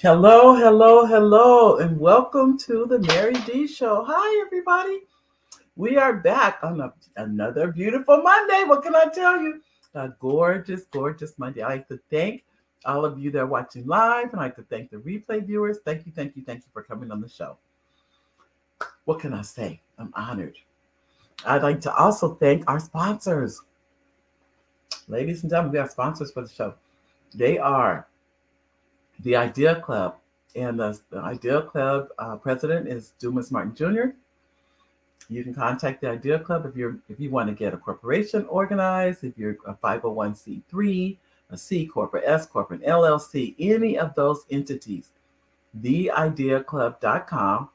Hello, hello, hello, and welcome to the Mary D Show. Hi, everybody. We are back on another beautiful Monday. What can I tell you? A gorgeous, gorgeous Monday. I like to thank all of you that are watching live, and I like to thank the replay viewers. Thank you, thank you, thank you for coming on the show. What can I say? I'm honored. I'd like to also thank our sponsors. Ladies and gentlemen, we have sponsors for the show. They are the Idea Club. And the Idea Club president is Dumas Martin Jr. You can contact the Idea Club if you want to get a corporation organized, if you're a 501c3, a C corp, or S corp, an LLC, any of those entities. Theideaclub.com.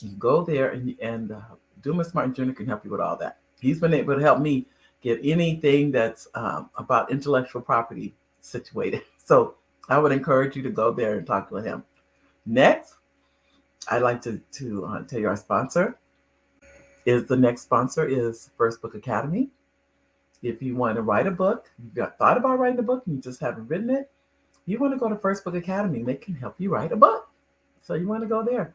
You go there and Dumas Martin Jr. can help you with all that. He's been able to help me get anything that's about intellectual property situated. So I would encourage you to go there and talk to him. Next, I'd like to tell you our sponsor is the next sponsor is First Book Academy. If you want to write a book, you've thought about writing a book and you just haven't written it, you want to go to First Book Academy. They can help you write a book. So you want to go there.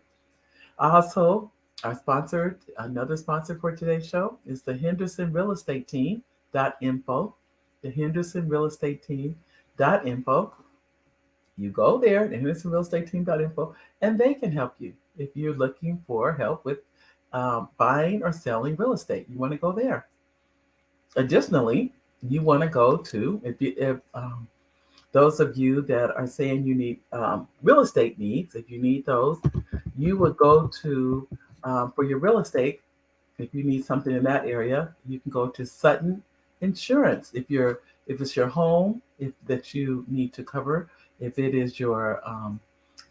Also, our sponsor, another sponsor for today's show is the Henderson Real Estate Team.info. The Henderson Real Estate Team.info. You go there, the Henderson Real Estate Team.info, and they can help you if you're looking for help with buying or selling real estate. You want to go there. Additionally, you want to go to if those of you that are saying you need real estate needs, if you need those, you would go to for your real estate. If you need something in that area, you can go to Sutton Insurance. If it's your home, if that you need to cover, if it is your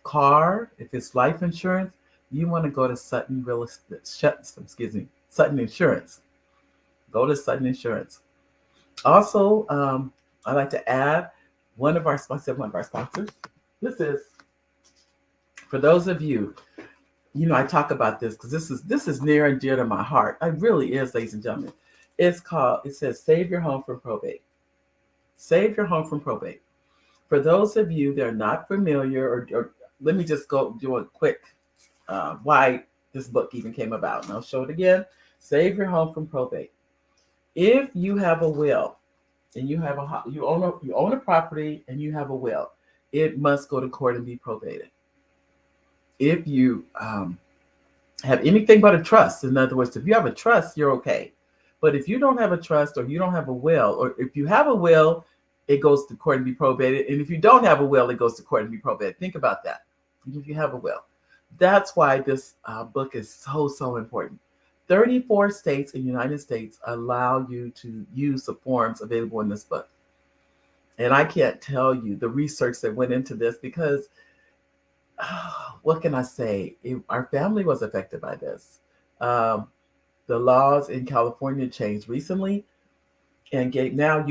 car, if it's life insurance, you want to go to Sutton Real Estate. Excuse me, Sutton Insurance. Go to Sutton Insurance. Also, I'd like to add one of our sponsors. This is for those of you. I talk about this because this is near and dear to my heart. It really is, ladies and gentlemen. It says Save Your Home from Probate. Save Your Home from Probate. For those of you that are not familiar, or let me just go do a quick why this book even came about. And I'll show it again. Save Your Home from Probate. If you have a will and you own a property and you have a will, it must go to court and be probated. If you have anything but a trust, in other words, if you have a trust, you're okay. But if you don't have a trust or you don't have a will, or if you have a will, it goes to court and be probated. And if you don't have a will, it goes to court and be probated. Think about that. If you have a will. That's why this book is so, so important. 34 states in the United States allow you to use the forms available in this book. And I can't tell you the research that went into this because what can I say? Our family was affected by this. The laws in California changed recently, and now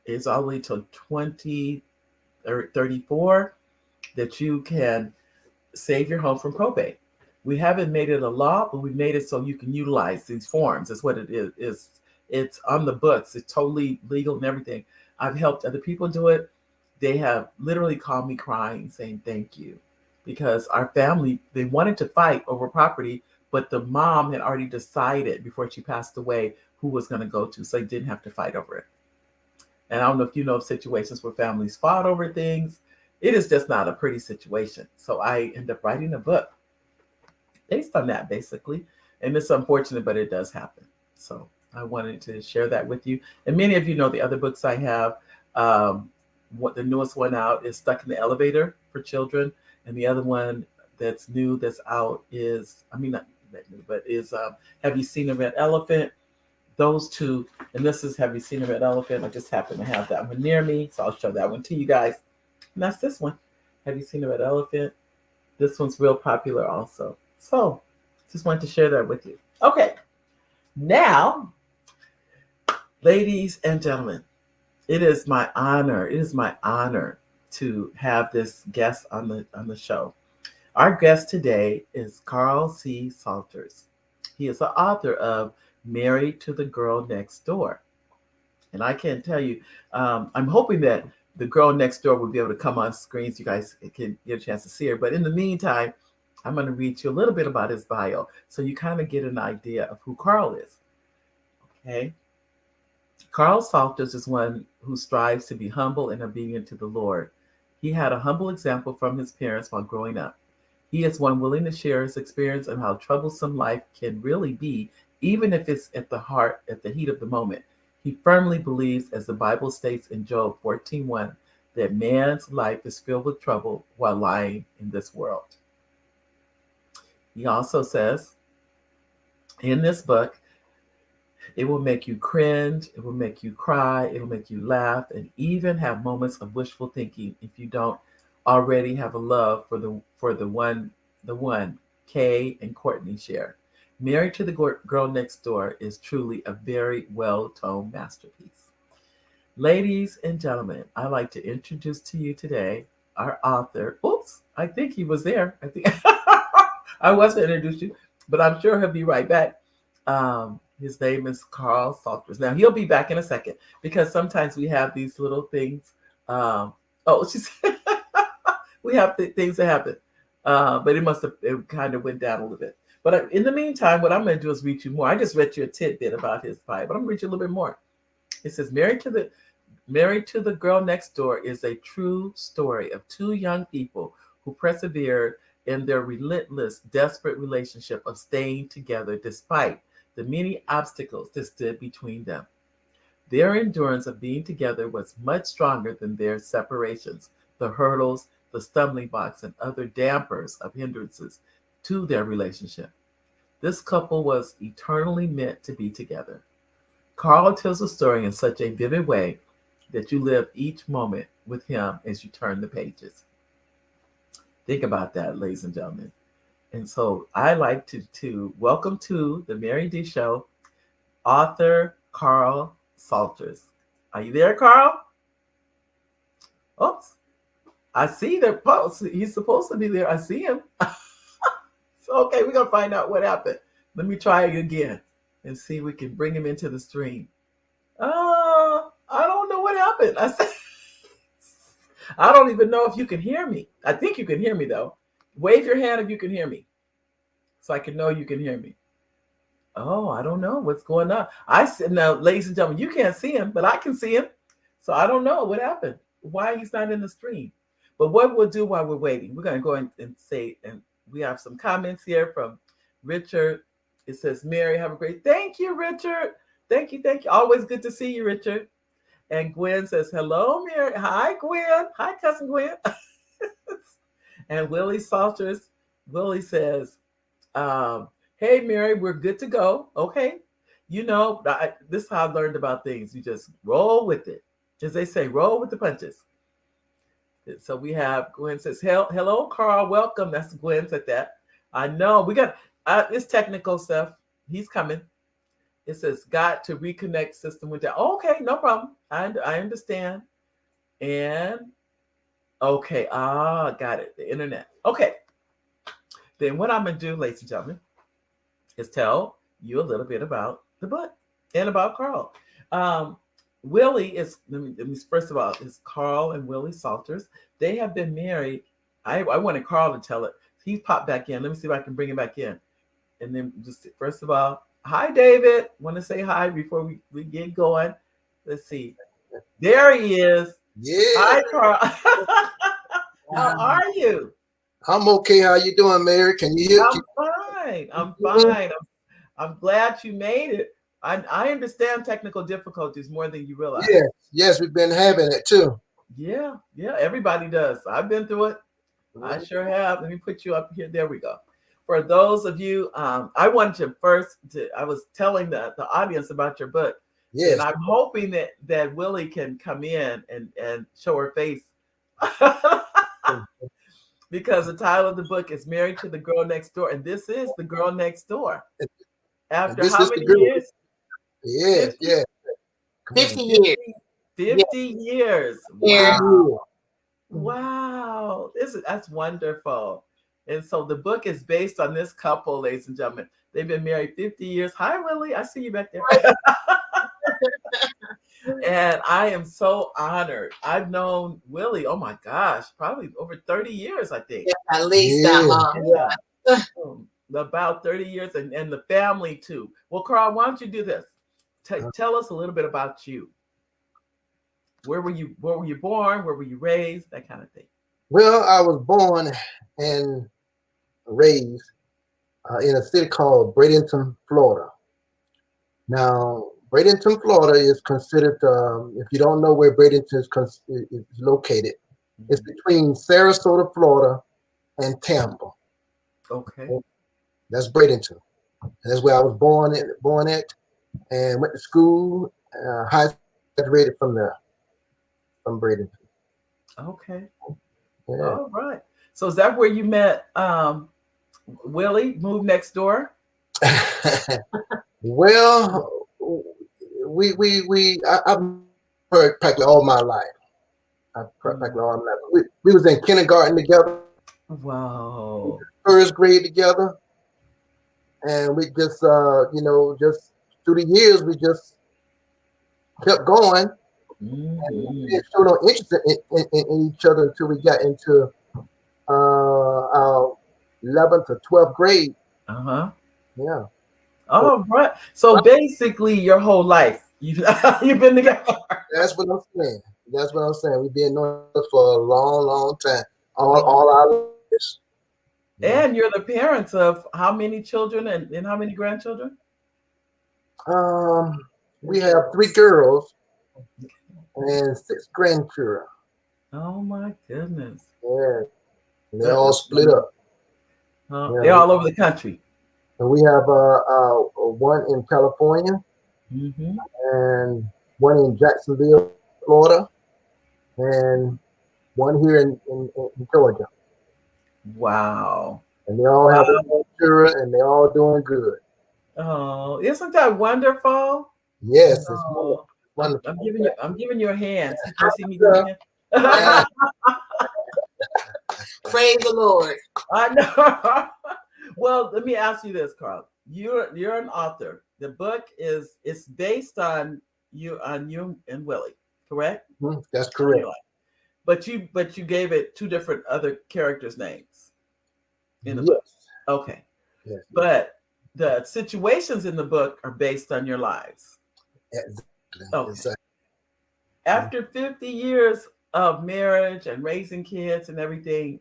it's all the way to 2034 that you can save your home from probate. We haven't made it a law, but we made it so you can utilize these forms. That's what it is. It's on the books. It's totally legal and everything. I've helped other people do it. They have literally called me crying, saying thank you. Because our family, they wanted to fight over property, but the mom had already decided before she passed away who was going to go to, so they didn't have to fight over it. And I don't know if you know of situations where families fought over things. It is just not a pretty situation. So I end up writing a book based on that, basically. And it's unfortunate, but it does happen. So I wanted to share that with you. And many of you know the other books I have. What the newest one out is Stuck in the Elevator for Children. And the other one that's new, that's out is, not that new, but is Have You Seen a Red Elephant? Those two, and this is Have You Seen a Red Elephant? I just happen to have that one near me, so I'll show that one to you guys. And that's this one. Have You Seen a Red Elephant? This one's real popular also. So just wanted to share that with you. Okay, now, ladies and gentlemen, it is my honor to have this guest on the show. Our guest today is Carl C. Salters. He is the author of Married to the Girl Next Door. And I can't tell you, I'm hoping that the girl next door will be able to come on screen so you guys can get a chance to see her. But in the meantime, I'm going to read you a little bit about his bio so you kind of get an idea of who Carl is. Okay. Carl Salters is one who strives to be humble and obedient to the Lord. He had a humble example from his parents while growing up. He is one willing to share his experience of how troublesome life can really be, even if it's at the heat of the moment. He firmly believes, as the Bible states in Job 14:1, that man's life is filled with trouble while lying in this world. He also says in this book, it will make you cringe, it will make you cry, it will make you laugh, and even have moments of wishful thinking if you don't already have a love for the one Kay and Courtney share. Married to the Girl Next Door is truly a very well-toned masterpiece. Ladies and gentlemen, I'd like to introduce to you today our author. Oops, I think he was there. I think I was going to introduce you, but I'm sure he'll be right back. His name is Carl Salters. Now, he'll be back in a second because sometimes we have these little things. She's we have things that happen. But it kind of went down a little bit. But in the meantime, what I'm going to do is read you more. I just read you a tidbit about his bio, but I'm going to read you a little bit more. It says, Married to the Girl Next Door is a true story of two young people who persevered in their relentless, desperate relationship of staying together despite the many obstacles that stood between them. Their endurance of being together was much stronger than their separations, the hurdles, the stumbling blocks, and other dampers of hindrances to their relationship. This couple was eternally meant to be together. Carl tells the story in such a vivid way that you live each moment with him as you turn the pages. Think about that, ladies and gentlemen. And so I like to welcome to the Mary D Show, author Carl Salters. Are you there, Carl? Oops. I see the post. He's supposed to be there. I see him. So, okay, we're going to find out what happened. Let me try it again and see if we can bring him into the stream. I don't know what happened. I don't even know if you can hear me. I think you can hear me, though. Wave your hand if you can hear me so I can know you can hear me. Oh, I don't know what's going on. Now, ladies and gentlemen, you can't see him, but I can see him. So I don't know what happened, why he's not in the stream. But what we'll do while we're waiting, we're going to go and say, and we have some comments here from Richard. It says, Mary, have a great, thank you, Richard. Thank you. Always good to see you, Richard. And Gwen says, hello, Mary. Hi, Gwen. Hi, cousin Gwen. And Willie Salters, Willie says, hey, Mary, we're good to go. Okay. You know, this is how I learned about things. You just roll with it. As they say, roll with the punches. So we have Gwen says, hello, Carl. Welcome. That's Gwen said that. I know. We got this technical stuff. He's coming. It says, got to reconnect system with that. Okay, no problem. I understand. And okay. Got it. The internet. Okay. Then what I'm going to do, ladies and gentlemen, is tell you a little bit about the book and about Carl. Willie is, let me first of all, is Carl and Willie Salters. They have been married. I wanted Carl to tell it. He popped back in. Let me see if I can bring him back in. And then just first of all, hi, David. Want to say hi before we get going. Let's see. There he is. Yeah. Hi, Carl. How are you? I'm okay. How you doing, Mary? Can you hear me? I'm fine. I'm glad you made it. I understand technical difficulties more than you realize. Yes, we've been having it too. Yeah, everybody does. I've been through it. I sure have. Let me put you up here. There we go. For those of you, I wanted I was telling the audience about your book. Yes. And I'm hoping that Willie can come in and show her face. Because the title of the book is Married to the Girl Next Door. And this is the Girl Next Door. After how many years? Yes, 50 years. 50 years. Wow. Wow. That's wonderful. And so the book is based on this couple, ladies and gentlemen. They've been married 50 years. Hi, Willie. I see you back there. And I am so honored. I've known Willie, oh my gosh, probably over 30 years, I think. Yeah, at least that, huh? Yeah. About 30 years, and the family too. Well, Carl, why don't you do this? Tell us a little bit about you. Where were you born? Where were you raised? That kind of thing. Well, I was born and raised in a city called Bradenton, Florida. Now, Bradenton, Florida is considered, if you don't know where Bradenton is located, it's between Sarasota, Florida, and Tampa. Okay. That's Bradenton. And that's where I was born at, and went to school, high school, graduated from there, from Bradenton. Okay. Yeah. All right. So is that where you met Willie, moved next door? Well, I've heard practically all my life. We was in kindergarten together. Wow. First grade together, and we just just through the years we just kept going. And we didn't show no interest in each other until we got into our 11th or 12th grade. Uh-huh. Yeah. Oh, right. So basically your whole life you've been together. That's what I'm saying. We've been known for a long, long time. All our lives. And you're the parents of how many children and how many grandchildren? We have 3 girls and 6 grandchildren. Oh my goodness. Yeah. And they're all split up. They're all over the country. And we have one in California, and one in Jacksonville, Florida, and one here in Georgia. Wow. And they all have their own children, and they're all doing good. Oh, isn't that wonderful? Yes, it's wonderful. I'm giving you a hand. You can see me doing it. Praise the Lord. I know. Well, let me ask you this, Carl. You're an author. The book it's based on you and Willie, correct? That's correct. But you gave it 2 different other characters' names in the book. Okay. Yes. But the situations in the book are based on your lives. Exactly. Okay. Exactly. After 50 years of marriage and raising kids and everything,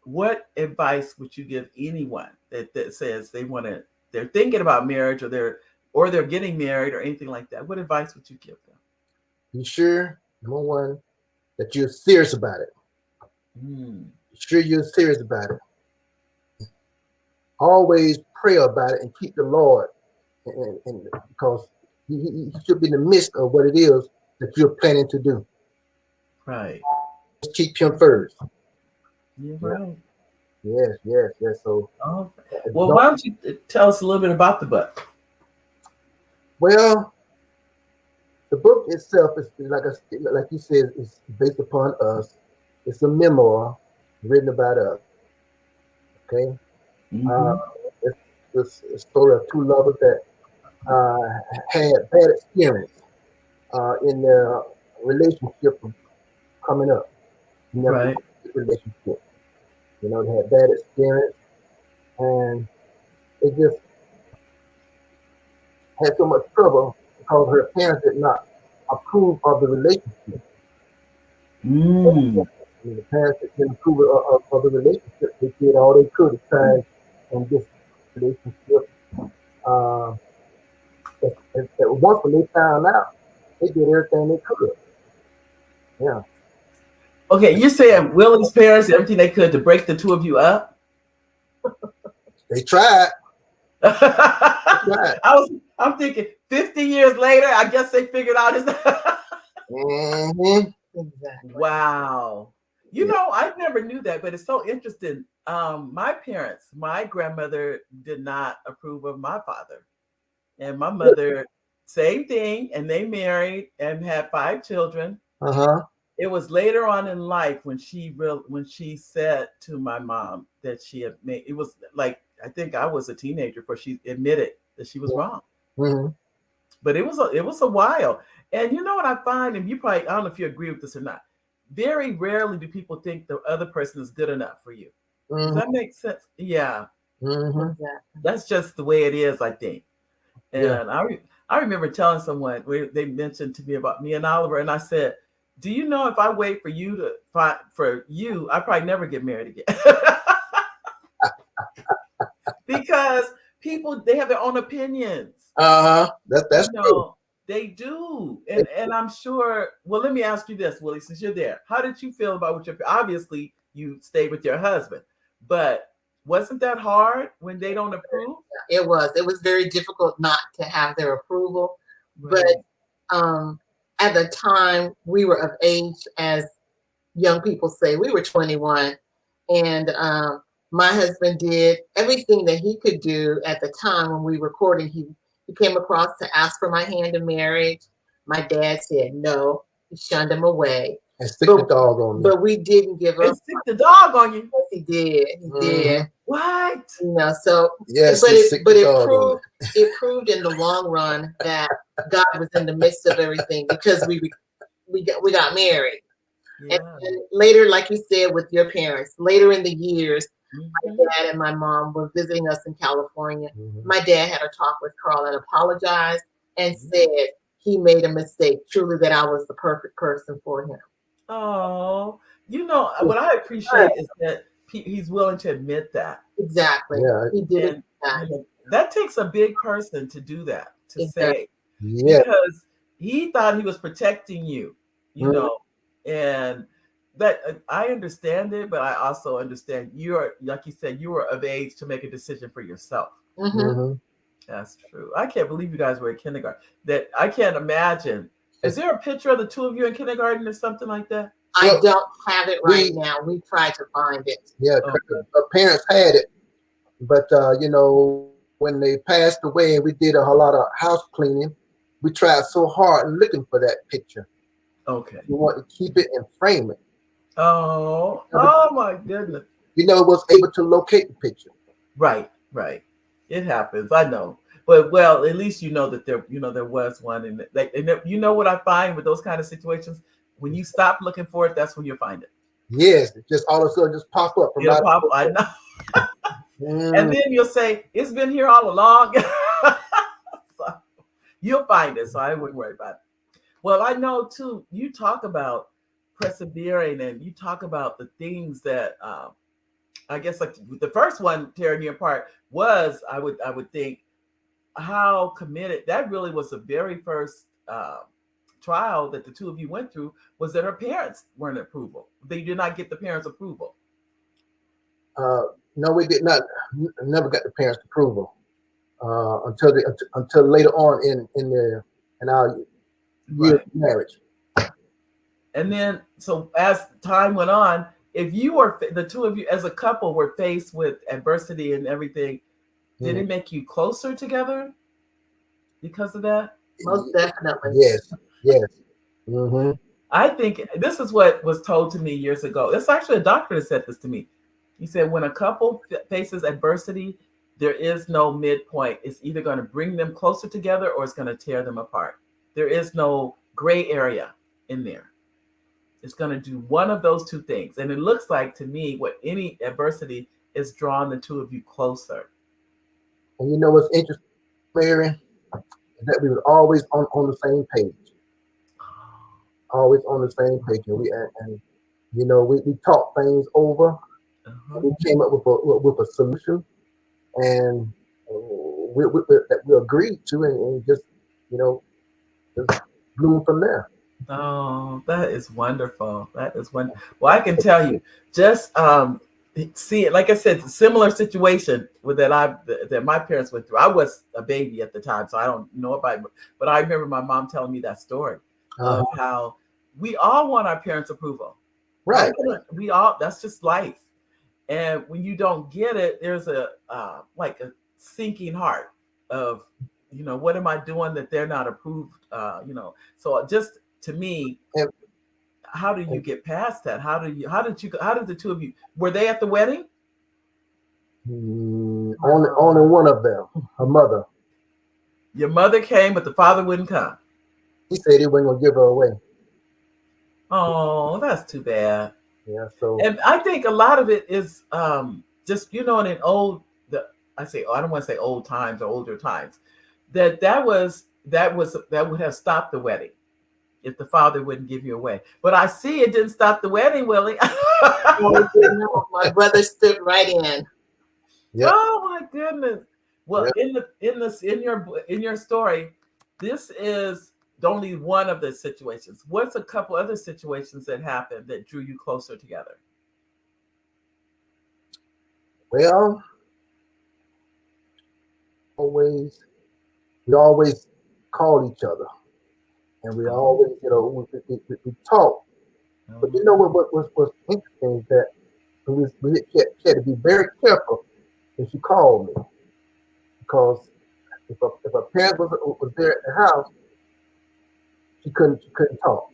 what advice would you give anyone that says they're thinking about marriage or they're getting married or anything like that? What advice would you give them? Be sure, number one, that you're serious about it. Be sure you're serious about it. Always pray about it and keep the Lord, and because he should be in the midst of what it is that you're planning to do. Right. Just keep him first. You're right. Yes. So, well, why don't you tell us a little bit about the book? Well, the book itself is like you said, it's based upon us. It's a memoir written about us. Okay, it's a story of 2 lovers that had bad experience in their relationship coming up. Right. Relationship. They had bad experience, and they just had so much trouble because her parents did not approve of the relationship. The parents didn't approve of the relationship. They did all they could to try and get the relationship. Once when they found out, they did everything they could. Yeah. Okay, you're saying Willie's parents did everything they could to break the 2 of you up? They tried. I'm thinking 50 years later, I guess they figured out his. Exactly. Wow. You know, I never knew that, but it's so interesting. My grandmother did not approve of my father. And my mother, same thing. And they married and had 5 children. It was later on in life when she said to my mom that she had made, it was like, I think I was a teenager before she admitted that she was wrong. But it was a while. And you know what I find, and you probably, I don't know if you agree with this or not. Very rarely do people think the other person is good enough for you. Does Mm-hmm. that make sense? Yeah, Mm-hmm. Exactly. that's just the way it is, I think. Yeah. And I remember telling someone where they mentioned to me about me and Oliver, and I said, "Do you know if I wait for you to find for you, I probably never get married again." Because people, they have their own opinions. That's You true. know, they do. And I'm sure, well, let me ask you this, Willie, since you're there. How did you feel about what your, obviously you stayed with your husband, but wasn't that hard when they don't approve? It was. It was very difficult not to have their approval. But Right. at the time, we were of age, as young people say. We were 21. And my husband did everything that he could do at the time when we were courting. He came across to ask for my hand in marriage. My dad said no. He shunned him away. And stick the dog on me. But we didn't give They up. stick the dog on you. Yes, he did. He did. What? You know, so Yes, but he stick but the it dog on me. proved in the long run that God was in the midst of everything, because we got married. Yeah. And later, like you said, with your parents, later in the years, my Mhm. dad and my mom were visiting us in California. Mhm. My dad had a talk with Carl and apologized and said he made a mistake, truly, that I was the perfect person for him. Oh, you know what I appreciate is that he's willing to admit that. Exactly. Yeah. He did it. And you know, that takes a big person to do that, to Exactly. say, Yeah. because he thought he was protecting you, you Mhm. know, and that I understand it, but I also understand you're, like you said, you were of age to make a decision for yourself. Mm-hmm. Mhm. That's true. I can't believe you guys were in kindergarten. That I can't imagine. Is there a picture of the two of you in kindergarten or something like that? I Well, don't have it right we now. We tried to find it. yeah, Okay. our parents had it, but you know, when they passed away and we did a lot of house cleaning, we tried so hard looking for that picture. Okay. We want to keep it and frame it. Oh, But oh my goodness. we never was able to locate the picture. Right, right. It happens. I know. But well, at least you know that there, you know, there was one, and like, and you know what I find with those kind of situations, when you stop looking for it, that's when you find it. Yes, it just all of a sudden just pop up from It'll out. pop. I know. And Mm, then you'll say, "It's been here all along." So you'll find it. So I wouldn't worry about it. Well, I know too. You talk about persevering, and you talk about the things that I guess, like the first one tearing you apart was, I would think, how committed that really was. The very first trial that the two of you went through was that her parents weren't approval. They did not get the parents' approval. uh, no, we did not. Never got the parents' approval until later on in our year Right. of marriage. And then, so as time went on, if you were, the two of you as a couple were faced with adversity and everything, did Mm. it make you closer together because of that? Most definitely. Yes, yes. Mm-hmm. I think this is what was told to me years ago. It's actually a doctor that said this to me. He said, when a couple faces adversity, there is no midpoint. It's either going to bring them closer together or it's going to tear them apart. There is no gray area in there. It's going to do one of those two things. And it looks like to me, what any adversity is drawn the two of you closer. And you know what's interesting, Mary, is that we were always on the same page, always on the same page, and you know we talked things over, Uh-huh. and we came up with a solution, and that we agreed to, and just you know just blew from there. Oh, that is wonderful. That is wonderful. Well, I can tell you, just see it. Like I said, similar situation with that my parents went through. I was a baby at the time, so I don't know about it, but I remember my mom telling me that story Uh-huh. of how we all want our parents' approval. Right. We all. That's just life. And when you don't get it, there's a like a sinking heart of, you know, what am I doing that they're not approved? You know, so just to me, And, how do you get past that? How did the two of you, were they at the wedding? only one of them, her mother. Your mother came, but the father wouldn't come. He said he wasn't gonna give her away. Oh, that's too bad. Yeah, so And I think a lot of it is just in an old the I say I don't want to say old times or older times that would have stopped the wedding if the father wouldn't give you away. But I see it didn't stop the wedding, Willie. No, it didn't. No. My brother stood right in. yep, Oh my goodness. Well, yep. in your story, this is only one of the situations. What's a couple other situations that happened that drew you closer together? Well, always we always call each other, and we Oh, always, we talk. But you know what was interesting is that she had to be very careful when she called me, because if a parent was there at the house, she couldn't talk.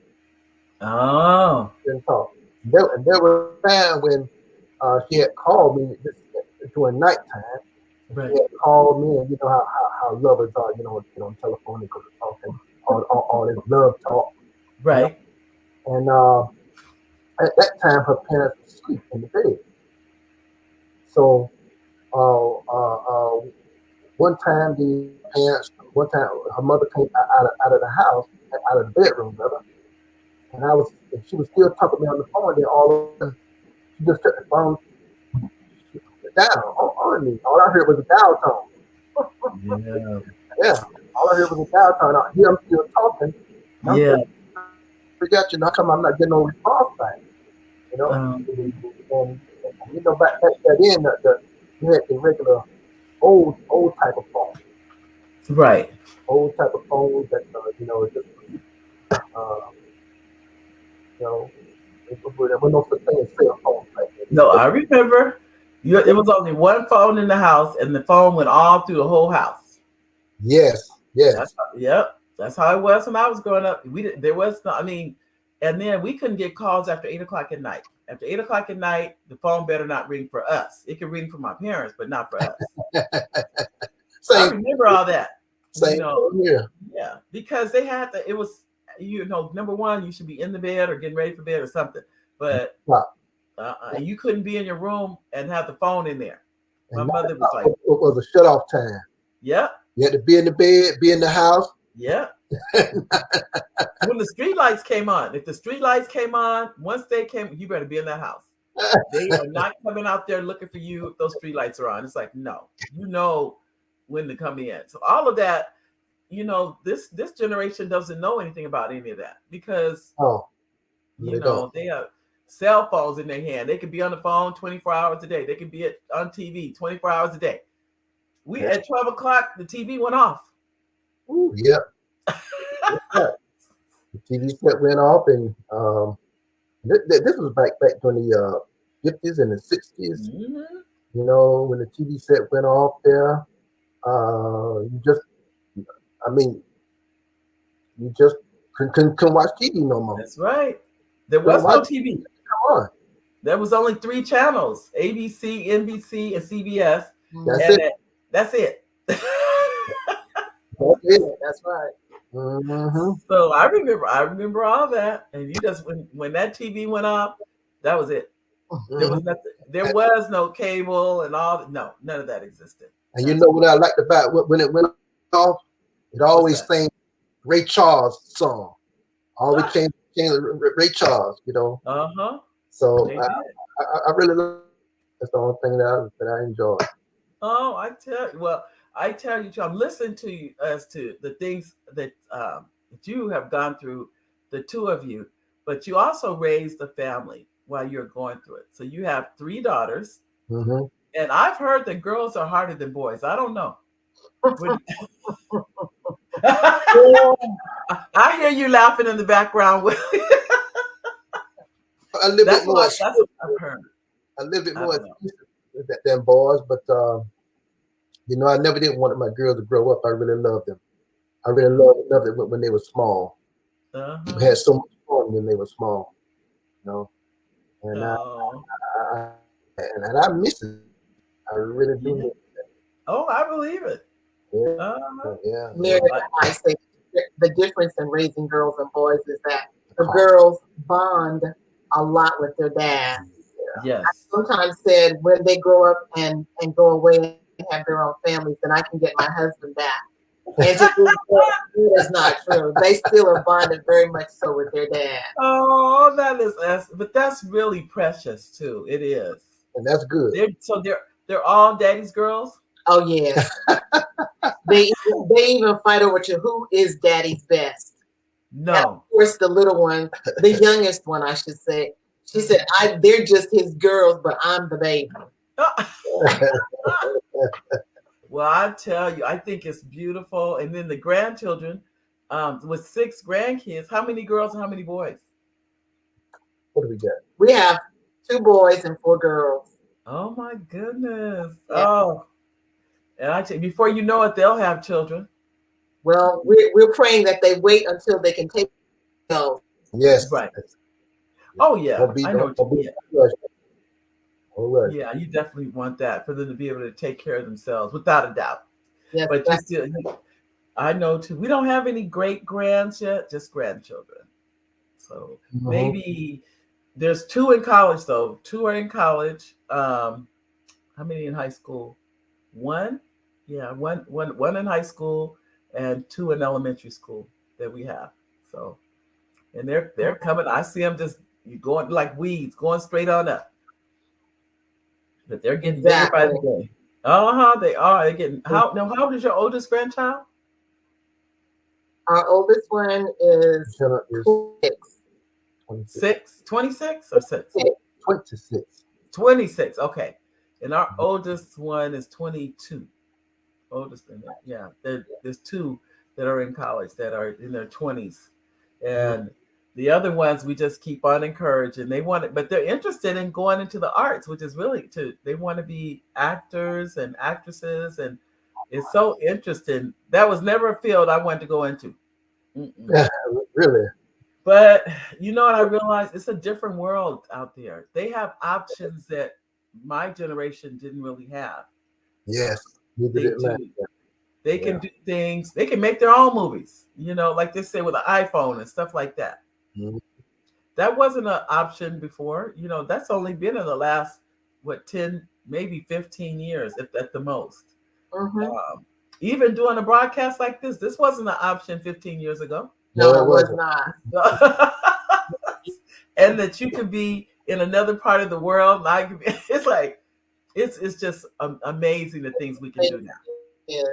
oh, Couldn't talk. And there was a time when she had called me during nighttime. And she right, had called me, and you know how lovers are, get on telephone because of talking all this love talk, you know. right. And at that time, her parents were asleep in the bed. So one time one time her mother came out of the house, out of the bedroom, brother, and she was still talking to me on the phone. Then all of a sudden, she just took the phone down on me. All I heard was a dial tone. Yeah, Yeah, all I heard was a dial tone. I hear I'm still talking. And I'm yeah. thinking, forget you. How come I'm not getting no response back? You know, and back then, you had the regular old type of phone, Right. old type of phones that just uh, you know, there was no such thing as cell phones back then. No, I remember. It was only one phone in the house, and the phone went all through the whole house. Yes, That's yes, yep. That's how it was when I was growing up. We did, there was no, I mean, and then we couldn't get calls after 8 o'clock at night. After 8 o'clock at night, the phone better not ring for us. It could ring for my parents, but not for us. I same, remember all that. You same know, thing here. yeah, because they had to. It was number one, you should be in the bed or getting ready for bed or something. But Wow. and you couldn't be in your room and have the phone in there. My And 9 mother was o'clock like, was a shut off time. "Yep, You had to be in the bed, be in the house. yep." When the street lights came on, if the street lights came on, once they came, you better be in that house. They are not coming out there looking for you if those street lights are on. It's like, no, you know when to come in. So all of that, this generation doesn't know anything about any of that because Oh, no, they don't. they have cell phones in their hand. They could be on the phone 24 hours a day. They could be on TV 24 hours a day. We Yeah. at 12 o'clock, the TV went off. Ooh, yep. Yeah. The TV set went off, and this was back during the 50s and the 60s. Mhm. When the TV set went off there, you just, I mean, you just couldn't watch TV no more. That's right. There Couldn't was no watch. TV. Come on, There was only three channels: ABC, NBC, and CBS, that's and it. that's it. That's it. That's right. Mm-hmm. So I remember all that, and you just when that TV went off, that was it. There was Mm-hmm. nothing. There was no cable and all. No, none of that existed. And you None. know what I liked about when it went off? It What's always that? sang Ray Charles song. Always Ah, came Ray Charles. uh-huh. So They I, did. I really love. That's the only thing that I enjoy. Oh, I tell you, I'm listening to you as to the things that you have gone through, the two of you, but you also raised a family while you're going through it. So you have three daughters, Mm-hmm. and I've heard that girls are harder than boys. I don't know. I hear you laughing in the background. A little bit more That's what I've expensive. heard. A little bit I more don't know. expensive than boys, but I never did want my girls to grow up. I really loved them. I really loved it when they were small. We Uh-huh. had so much fun when they were small. You know, and Oh, I miss it. I really do yeah. miss Oh, I believe it. Yeah. Mary and I say the difference in raising girls and boys is that the girls bond a lot with their dad. Yes. Sometimes said when they grow up and go away and have their own families, then I can get my husband back. And to me, that is not true. They still are bonded very much so with their dad. Oh, but that's really precious too. It is. And that's good. They're all daddy's girls. Oh yes. they even fight over to who is daddy's best. No. And of course, the little one, the youngest one, I should say. She said, they're just his girls, but I'm the baby. Well, I tell you, I think it's beautiful. And then the grandchildren, with 6 grandkids, how many girls and how many boys? What do we got? We have 2 boys and 4 girls. Oh my goodness. Yeah. Oh. And I tell you, before you know it, they'll have children. Well, we're praying that they wait until they can take themselves. Yes. Right. Oh yeah. I know. All right. Yeah, you definitely want that for them to be able to take care of themselves, without a doubt. Yes, but I know too. We don't have any great grands yet, just grandchildren. So maybe there's 2 in college though. 2 are in college. How many in high school? 1? Yeah, one in high school and 2 in elementary school that we have. So, and they're coming. I see them just going like weeds, going straight on up. But they're getting bigger by the day. They are. They're getting how old is your oldest grandchild? Our oldest one is 26 or 6? 26. 26. Okay. And our oldest one is 22. Oldest in that. Yeah. There's 2 that are in college that are in their 20s. And the other ones we just keep on encouraging. They want it, but they're interested in going into the arts, which is really they want to be actors and actresses, and it's so interesting. That was never a field I wanted to go into. Really? But you know what I realized? It's a different world out there. They have options that my generation didn't really have. Yes. They can do things. They can make their own movies, like they say with an iPhone and stuff like that. That wasn't an option before. That's only been in the last 10, maybe 15 years, if at the most. Even doing a broadcast like this wasn't an option 15 years ago. No, it was not. And that you can be in another part of the world. It's like it's just amazing the things we can do now. Yes.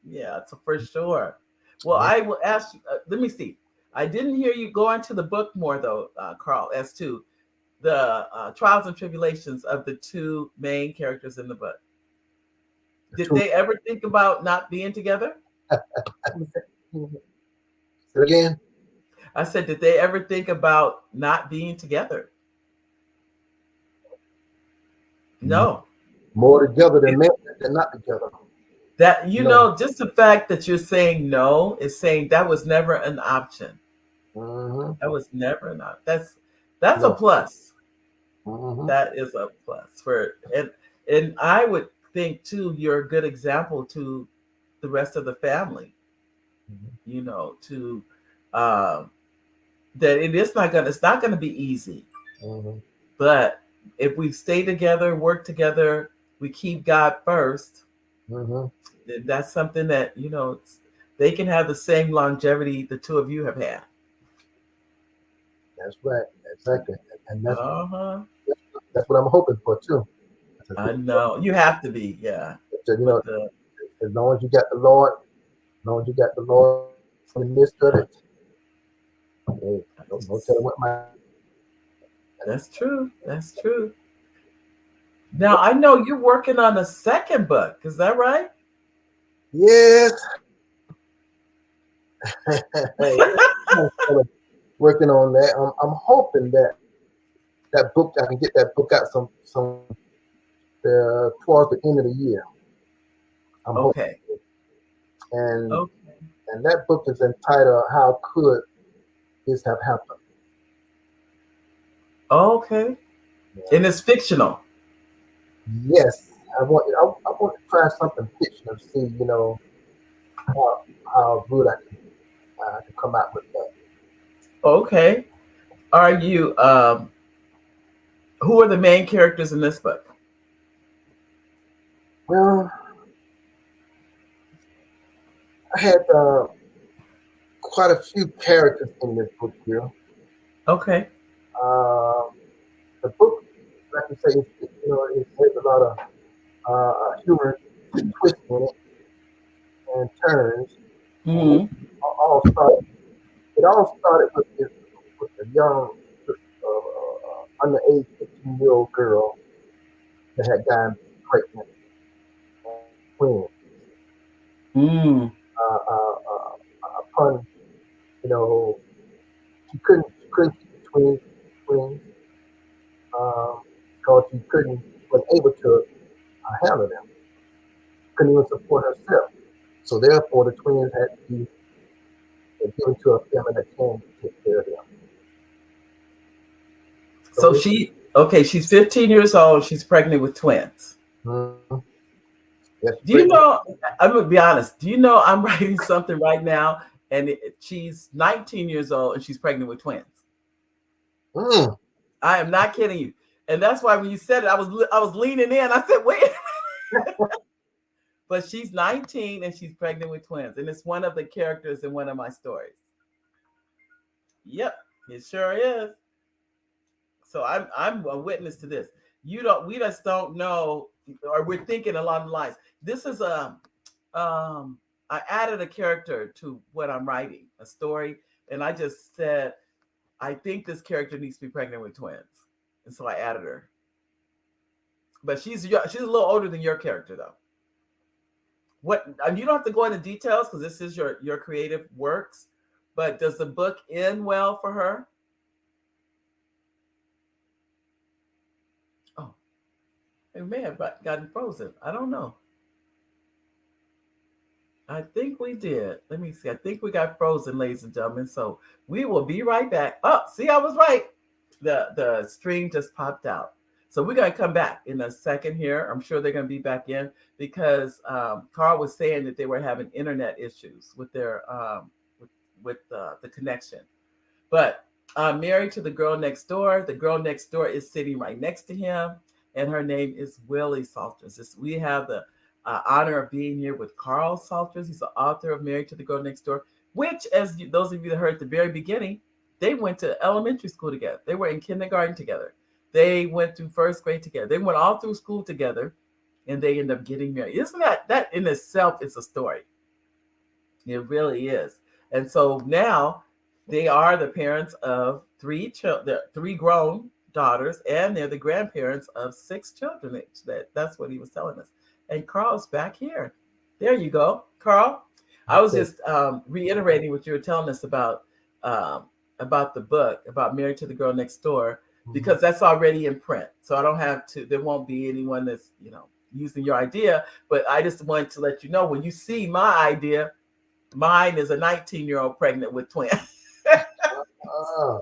Yeah, it's for sure. Well, I will ask you. Let me see. I didn't hear you go into the book more, though, Carl, as to the trials and tribulations of the 2 main characters in the book. Did they ever think about not being together? Again? I said, did they ever think about not being together? No. More together than not together. That just the fact that you're saying no is saying that was never an option. That was never an option. That's a plus. That is a plus and I would think too you're a good example to the rest of the family. To that it's not gonna be easy. But if we stay together, work together, we keep God first. Then that's something that they can have the same longevity the 2 of you have had. That's right, exactly, and that's what I'm hoping for too. I know you have to be, yeah. So, as long as you got the Lord, in the midst of it, don't tell them what my. That's true. That's true. Now I know you're working on a second book. Is that right? Yes. Working on that. I'm hoping that book I can get that book out some towards the end of the year. Okay. And that book is entitled "How Could This Have Happened?" Okay. Yeah. And it's fictional. Yes, I want to try something fictional. See, how good I can come out with that. Okay. Are you who are the main characters in this book? Well, I had quite a few characters in this book here. Okay. Uh, the book, like you say, it has a lot of humor twists in it and turns, and Hmm. all started. It all started with a young, underage 15-year-old girl that had gotten pregnant and twins. Mm. Upon you know, she couldn't keep the twins because she couldn't was able to handle them. Couldn't even support herself. So therefore, the twins had to be given to a family that can take care of them. So So she's 15 years old. She's pregnant with twins. mhm, that's Do you pregnant. know? I'm gonna be honest. Do you know I'm writing something right now, and she's 19 years old and she's pregnant with twins. Mm, I am not kidding you. And that's why when you said it, I was leaning in. I said, wait. But she's 19 and she's pregnant with twins, and it's one of the characters in one of my stories. Yep, it sure is. So I'm a witness to this. We just don't know, or we're thinking along the lines. This is um I added a character to what I'm writing, a story, and I just said I think this character needs to be pregnant with twins, and so I added her. But she's a little older than your character though. What you don't have to go into details because this is your creative works. But does the book end well for her? Oh, it may have gotten frozen. I don't know. I think we did. Let me see. I think we got frozen, ladies and gentlemen. So we will be right back. Oh, see, I was right. The stream just popped out. So we're gonna come back in a second here. I'm sure they're gonna be back in because Carl was saying that they were having internet issues with their the connection. But married to the girl next door. The girl next door is sitting right next to him, and her name is Willie Salters. We have the honor of being here with Carl Salters. He's the author of Married to the Girl Next Door, which, those of you that heard at the very beginning, they went to elementary school together. They were in kindergarten together. They went through first grade together. They went all through school together, and they end up getting married. Isn't that in itself is a story? It really is. And so now they are the parents of three grown daughters, and they're the grandparents of six children. That's what he was telling us. And Carl's back here. There you go, Carl. I was okay. just reiterating what you were telling us about the book about Married to the Girl Next Door Mhm. because that's already in print. So I don't have to. There won't be anyone that's using your idea. But I just wanted to let you know when you see my idea. Mine is a 19-year-old pregnant with twins. Ah,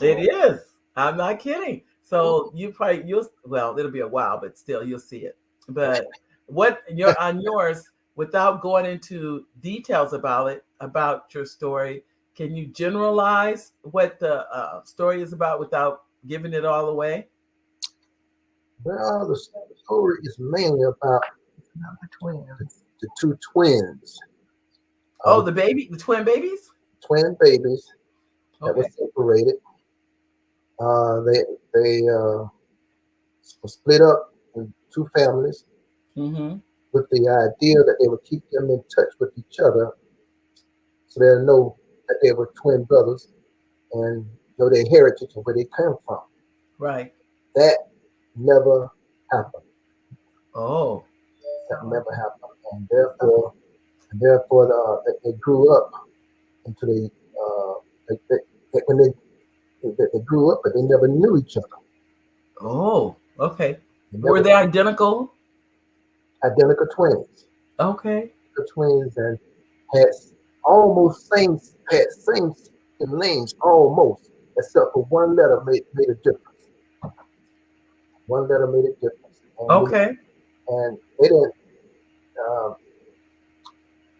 It oh, is. I'm not kidding. So it'll be a while, but still you'll see it. But what your on yours, without going into details about your story, can you generalize what the story is about without giving it all away? well, the story is mainly about The twins. the two twins, Oh, uh, the twin babies. twin babies that were Okay. separated. They were split up in two families Mm-hmm. with the idea that they would keep them in touch with each other, so they'll know that they were twin brothers and know their heritage and where they came from. Right. That never happened. Oh. That never happened, and therefore, they grew up into when they grew up, but they never knew each other. Oh. Okay. They Were never they identical? identical twins, Okay. and had almost same names almost, except for one letter made a difference. One letter made a difference, Okay. and they didn't. Um,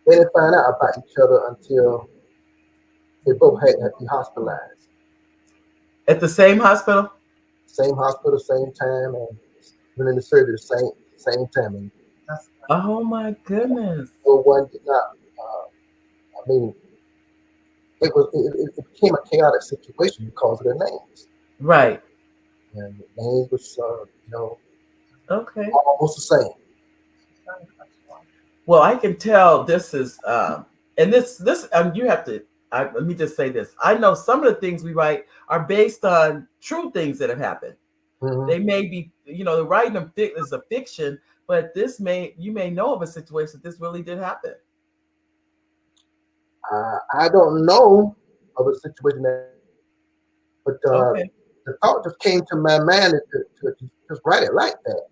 They didn't find out about each other until they both had to be hospitalized. At the same hospital? Same hospital, same time, and went into surgery the same time. And Oh my goodness. no one did not. I mean, it became a chaotic situation because of their names. Right. And the names was Okay. almost the same. Well, I can tell this is and this you have to let me just say this. I know some of the things we write are based on true things that have happened. Mm-hmm. They may be, the writing them is a fiction, but you may know of a situation that this really did happen. I don't know of a situation but Okay. the thought just came to my mind to just write it like that.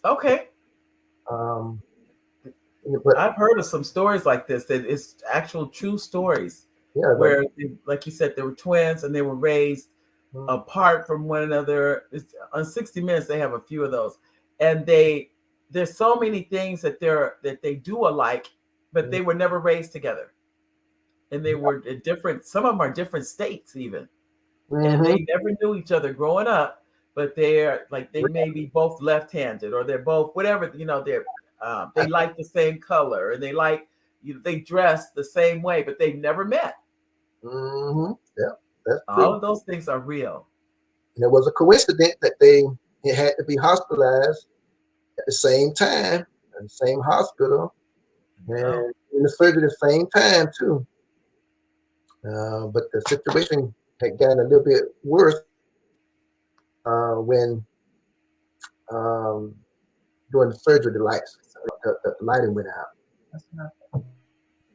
Okay. But I've heard of some stories like this that it's actual true stories. yeah, where, like you said, they were twins and they were raised apart from one another. On 60 Minutes, they have a few of those, and there's so many things that they do alike, but they were never raised together, and they were in different. Some of them are different states even, and they never knew each other growing up. But they're like they may be both left-handed, or they're both whatever. They like the same color, and they dress the same way, but they never met. Yeah, that's true. All of those things are real. And it was a coincidence that they had to be hospitalized at the same time, in the same hospital, and in the surgery at the same time too. But the situation had gotten a little bit worse when during the surgery the lighting went out.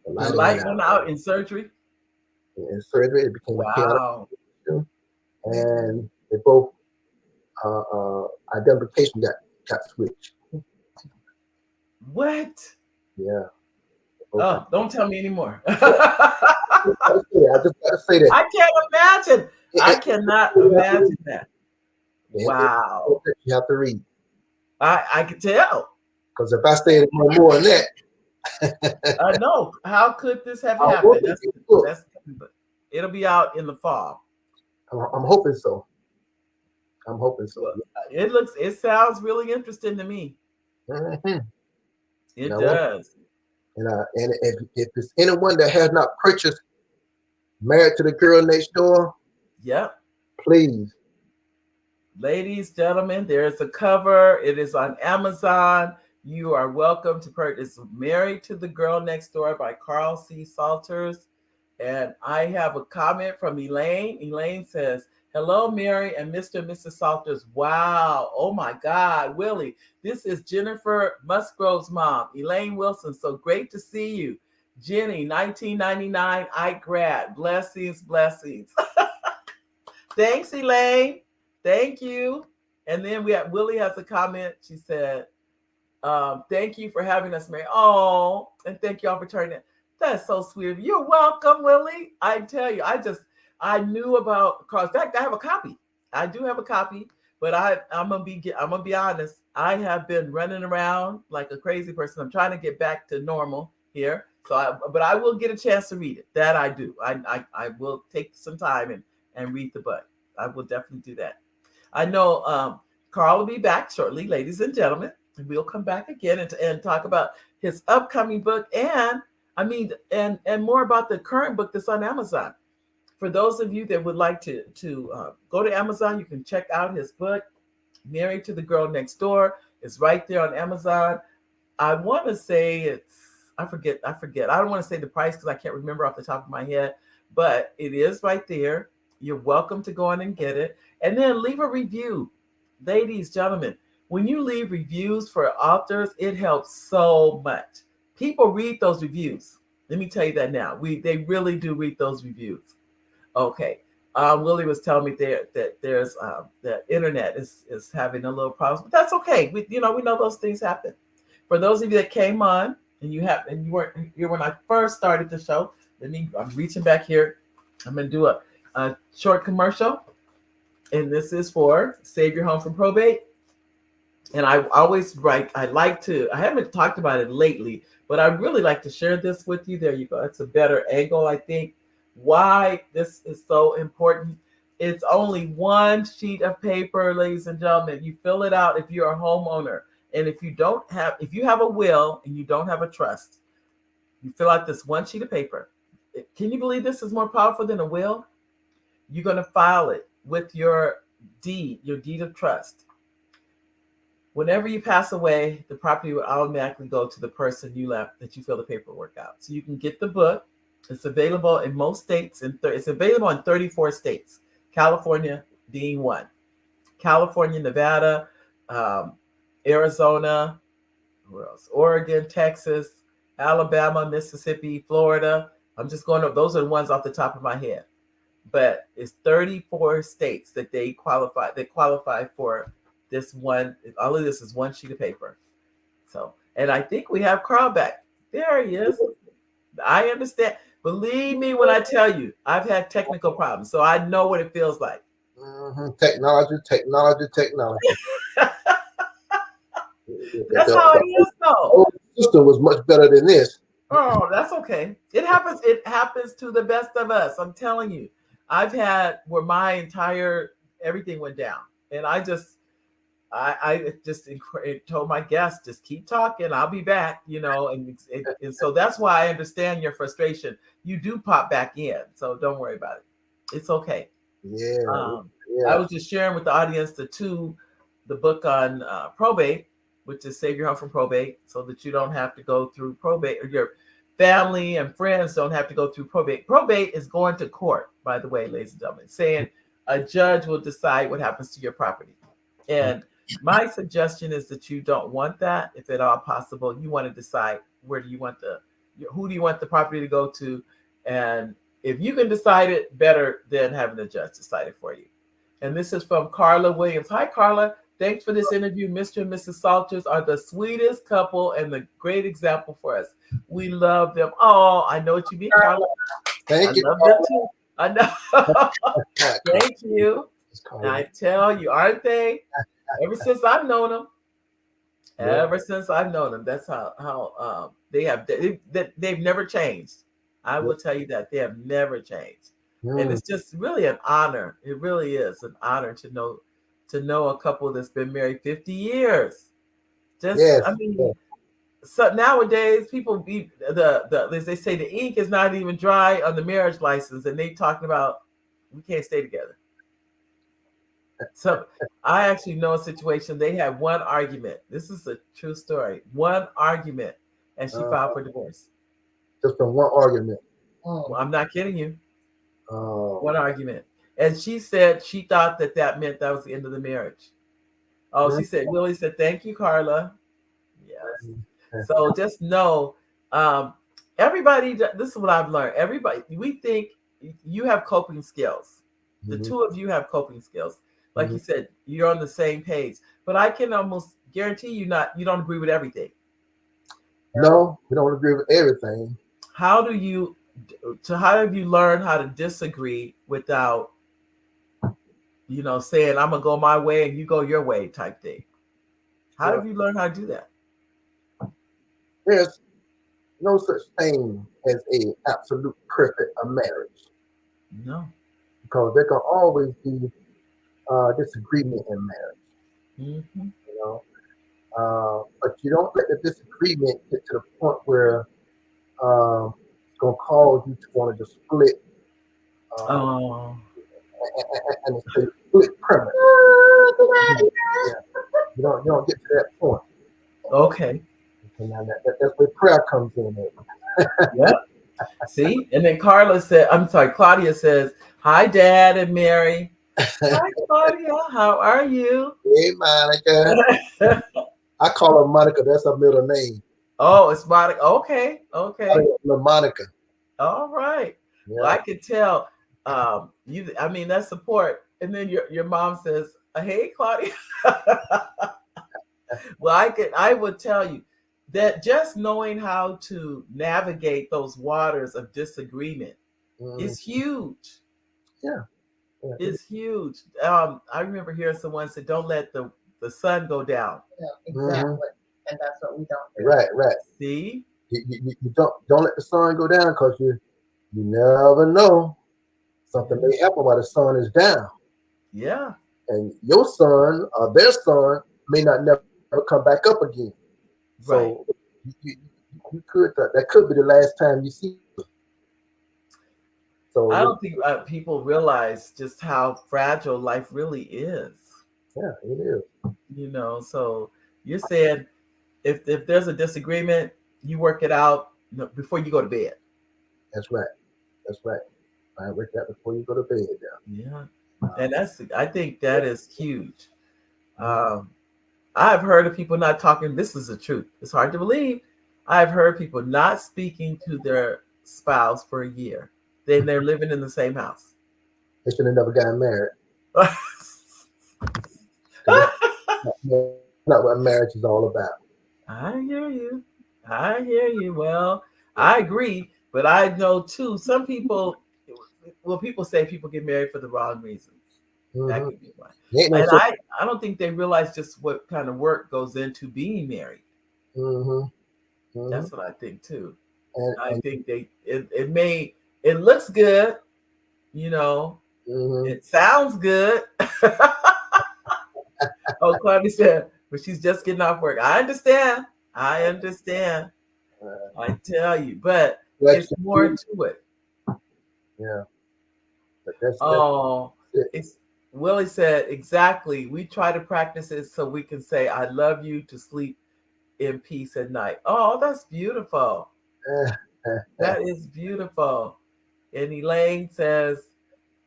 The light went out in surgery. In surgery, it became a chaotic, and they both identification got switched. What? Yeah. Oh, don't tell me anymore. I just got to say that. I can't imagine. I cannot imagine that. Wow. You have to read. I can tell. Because if I stayed more than that, I know. How could this have happened? It'll be out in the fall. I'm hoping so. I'm hoping so. It sounds really interesting to me. Mm-hmm. It does. And if it's anyone that has not purchased Married to the Girl Next Door, yep, please. Ladies, gentlemen, there's a cover. It is on Amazon. You are welcome to purchase Married to the Girl Next Door by Carl C. Salters. And I have a comment from Elaine. Elaine says, hello, Mary and Mr. and Mrs. Salters. Wow. Oh, my God. Willie, this is Jennifer Musgrove's mom, Elaine Wilson. So great to see you. Jenny, 1999, I grad. Blessings, blessings. Thanks, Elaine. Thank you. And then Willie has a comment. She said, thank you for having us, Mary. Oh, and thank you all for turning it. That's so sweet. You're welcome, Willie. I tell you, I knew about Carl. In fact, I have a copy. I do have a copy, but I'm gonna be honest. I have been running around like a crazy person. I'm trying to get back to normal here. But I will get a chance to read it. That I do. I will take some time and read the book. I will definitely do that. I know Carl will be back shortly, ladies and gentlemen. And we'll come back again and talk about his upcoming book and more about the current book that's on Amazon. For those of you that would like to go to Amazon, you can check out his book, Married to the Girl Next Door. It's right there on Amazon. I want to say I forget. I don't want to say the price because I can't remember off the top of my head, but it is right there. You're welcome to go in and get it. And then leave a review. Ladies, gentlemen, when you leave reviews for authors, it helps so much. People read those reviews. Let me tell you that now. They really do read those reviews. Okay. Willie was telling me that there's the internet is having a little problem, but that's okay. We know those things happen. For those of you that came on and you weren't here when I first started the show, I'm reaching back here. I'm gonna do a short commercial, and this is for Save Your Home from Probate. And I always write, I haven't talked about it lately, but I really like to share this with you. There you go. It's a better angle, I think. Why this is so important. It's only one sheet of paper, ladies and gentlemen. You fill it out if you're a homeowner. And if you have a will and you don't have a trust, you fill out this one sheet of paper. Can you believe this is more powerful than a will? You're going to file it with your deed of trust. Whenever you pass away, the property will automatically go to the person you left that you fill the paperwork out. So you can get the book. It's available in most states. It's available in 34 states, California being one. California, Nevada, Arizona, where else? Oregon, Texas, Alabama, Mississippi, Florida. I'm just going up. Those are the ones off the top of my head. But it's 34 states that they qualify for this one. All of this is one sheet of paper. So, and I think we have Carl back. There he is. I understand. Believe me when I tell you, I've had technical problems, so I know what it feels like. Technology. That's how it is, though. Old system was much better than this. Oh, that's okay. It happens. It happens to the best of us. I'm telling you. I've had where my entire everything went down, and I just told my guests, just keep talking. I'll be back, and so that's why I understand your frustration. You do pop back in, so don't worry about it. It's okay. Yeah. I was just sharing with the audience the book on probate, which is Save Your Home from Probate, so that you don't have to go through probate, or your family and friends don't have to go through probate. Probate is going to court, by the way, ladies and gentlemen, saying a judge will decide what happens to your property. And my suggestion is that you don't want that. If at all possible, you want to decide who do you want the property to go to. And if you can decide it, better than having a judge decide it for you. And this is from Carla Williams. Hi, Carla. Thanks for this interview. Mr. and Mrs. Salters are the sweetest couple and the great example for us. We love them. Oh, I know what you mean, Carla. Thank you. I love them too. I know. Thank you. I tell you, aren't they? Ever since I've known them. That's how they've never changed. I will tell you that they have never changed. And it's just really an honor. It really is an honor to know a couple that's been married 50 years. So nowadays people as they say, the ink is not even dry on the marriage license, and they talking about we can't stay together. So I actually know a situation. They had one argument. This is a true story. One argument, and she filed for divorce. Just from one argument. Well, I'm not kidding you. One argument. And she said she thought that meant that was the end of the marriage. Oh, she said, Willie said, thank you, Carla. Yes. So just know, everybody, this is what I've learned. Everybody, we think you have coping skills. The two of you have coping skills. Like you said, you're on the same page. But I can almost guarantee you don't agree with everything. No, we don't agree with everything. How have you learned how to disagree without, saying I'm gonna go my way and you go your way type thing? How have you learned how to do that? There's no such thing as a absolute perfect marriage. No. Because there can always be disagreement in marriage. But you don't let the disagreement get to the point where it's going to cause you to want to just split. And it's a split premise. You don't get to that point. Okay. And that's where prayer comes in. Yep. See? And then Claudia says, hi, Dad and Mary. Hi, Claudia. How are you? Hey, Monica. I call her Monica. That's her middle name. Oh, it's Monica. Okay. Monica. All right. Yeah. Well, I could tell. That's support. And then your mom says, hey, Claudia. Well, I would tell you that just knowing how to navigate those waters of disagreement is huge. Yeah. It's huge. I remember hearing someone say, don't let the the sun go down. Exactly. And that's what we don't do. Right. See? You don't let the sun go down because you never know. Something may happen while the sun is down. Yeah. And your son or their son may not never come back up again. Right. So you could that could be the last time you see them. So I don't think people realize just how fragile life really is. yeah, it is. You know, so you're saying if there's a disagreement, you work it out before you go to bed. That's right. I work that before you go to bed. Yeah. And I think that is huge. I've heard of people not talking. This is the truth. It's hard to believe. I've heard people not speaking to their spouse for a year. Then they're living in the same house. They should have never gotten married. Not what marriage is all about. I hear you. Well, I agree, but I know too. Some people, people say people get married for the wrong reasons. That could be one. And I don't think they realize just what kind of work goes into being married. That's what I think too. I think it looks good, you know, it sounds good. Oh, Courtney said, but she's just getting off work. I understand. I tell you, but it's more to it. Yeah. But it's Willie said exactly. We try to practice it so we can say, I love you to sleep in peace at night. Oh, that's beautiful. That is beautiful. And Elaine says,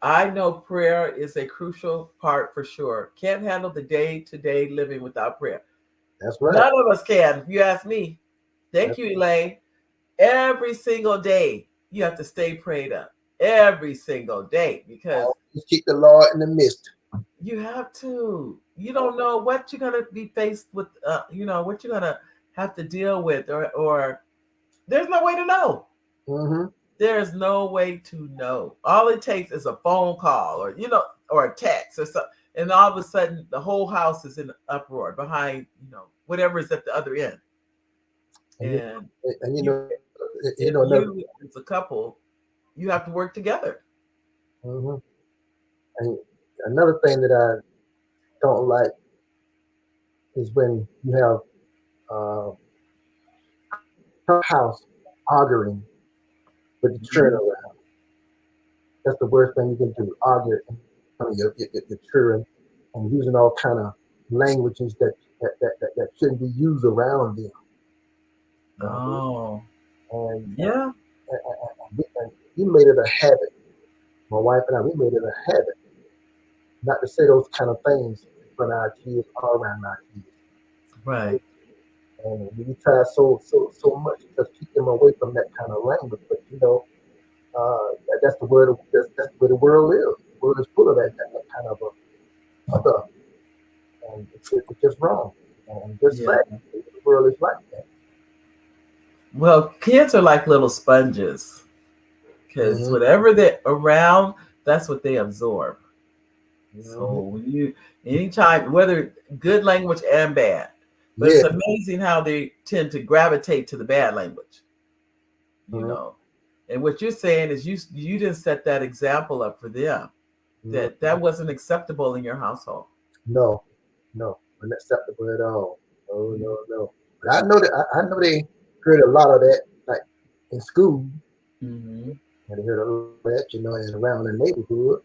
I know prayer is a crucial part for sure. Can't handle the day-to-day living without prayer. That's right. None of us can, if you ask me. Thank you, Elaine. Every single day, you have to stay prayed up. Every single day, because you keep the Lord in the midst. You have to. You don't know what you're gonna be faced with. What you're gonna have to deal with, or there's no way to know. There's no way to know. All it takes is a phone call, or a text, or something, and all of a sudden the whole house is in uproar behind whatever is at the other end. And you as a couple, you have to work together. And another thing that I don't like is when you have her house arguing with the children around. That's the worst thing you can do. Argue in front of your children and using all kind of languages that shouldn't be used around them. And yeah. And we made it a habit. My wife and I, we made it a habit not to say those kind of things in front of our kids or around our kids. Right. And we try so much to keep them away from that kind of language. But that's the word. That's the way the world is. The world is full of that kind of stuff, and it's just wrong. And just fact, the world is like that. Well, kids are like little sponges, because whatever they're around, that's what they absorb. So anytime, whether good language and bad, but it's amazing how they tend to gravitate to the bad language. And what you're saying is you didn't set that example up for them. That wasn't acceptable in your household. No, unacceptable at all. No. But I know they heard a lot of that, like in school. And they heard a lot of that, and around the neighborhood.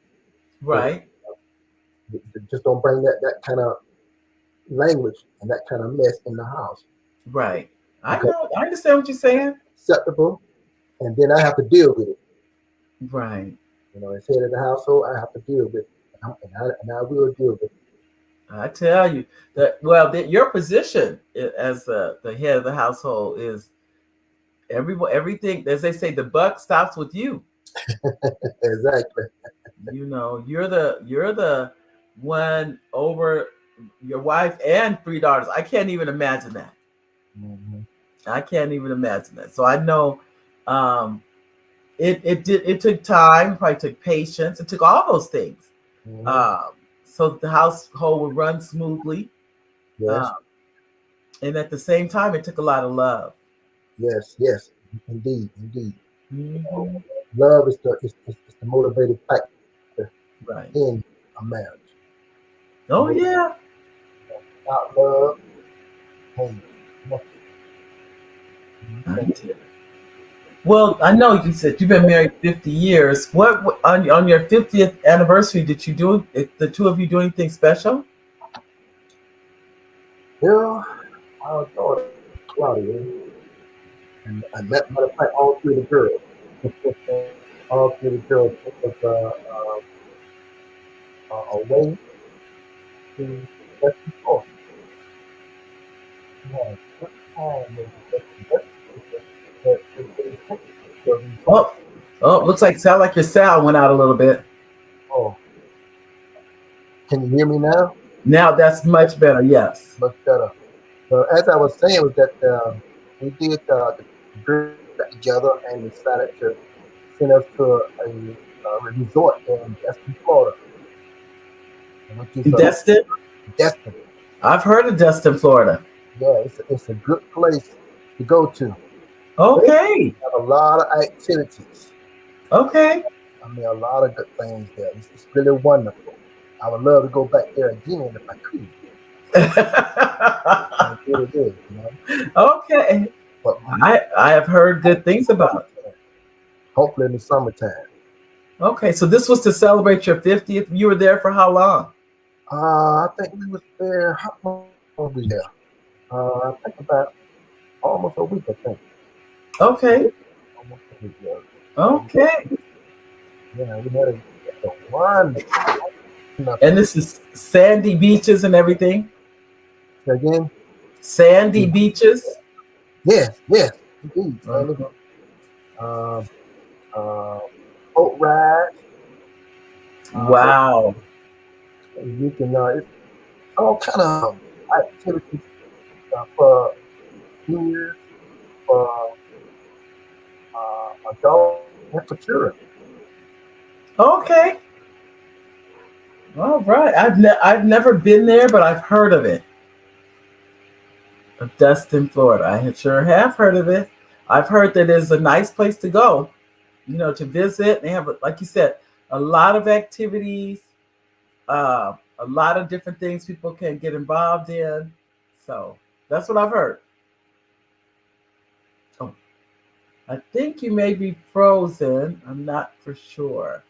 Right. But just don't bring that kind of language and that kind of mess in the house. Right. I know. I understand what you're saying. Acceptable, and then I have to deal with it. Right. As head of the household, I have to deal with it, and I will deal with it. I tell you that. Your position as the head of the household is everything. As they say, the buck stops with you. Exactly. You're the one over your wife and 3 daughters. I can't even imagine that. I can't even imagine that. So I know it took time, probably took patience, it took all those things. So the household would run smoothly. yes, Um, and at the same time, it took a lot of love. yes, yes. Indeed, indeed. Hmm. Love is the motivating factor Right. in a marriage. The Oh, motivation yeah. without love, hey, nothing. I did. Well, I know you said you've been married 50 years. What on your 50th anniversary did you do? The two of you do anything special? Yeah, our daughter Claudia, and that matter of fact, all three of the girls, all three of the girls took us away to Western Florida. We had a good time in Western Florida. They took us to a resort. Oh, oh, looks like sound like your sound went out a little bit. Oh, can you hear me now? Now that's much better. Yes. Much better. So as I was saying, was that we did the girls got together and decided to send us to a resort in Destin, Florida, which is a Destin. Destin. I've heard of Destin, Florida. Yeah, it's a good place to go to. They Okay. have a lot of activities. Okay. I mean, a lot of good things there. It's really wonderful. I would love to go back there again if I could. It really is, you know. Okay. But I have heard good things about it. hopefully in the summertime. Okay, so this was to celebrate your 50th. You were there for how long? I think we was there. How long were we there? I think about almost a week. I think Okay. almost a week. Yeah, Okay. yeah. We had a wonderful. And this is sandy beaches and everything. Again, Sandy beaches. yes, yes, indeed. Sandy. Uh-huh. Um, uh, boat rides. Uh, Wow. you can it's all kind of activities for seniors, for adults, and for children. Okay. All right. I've never been there, but I've heard of it. Of Destin, Florida. Sure have heard of it. I've heard that it's a nice place to go. To visit. They have, like you said, a lot of activities, a lot of different things people can get involved in. So that's what I've heard. Oh, I think you may be frozen. I'm not for sure.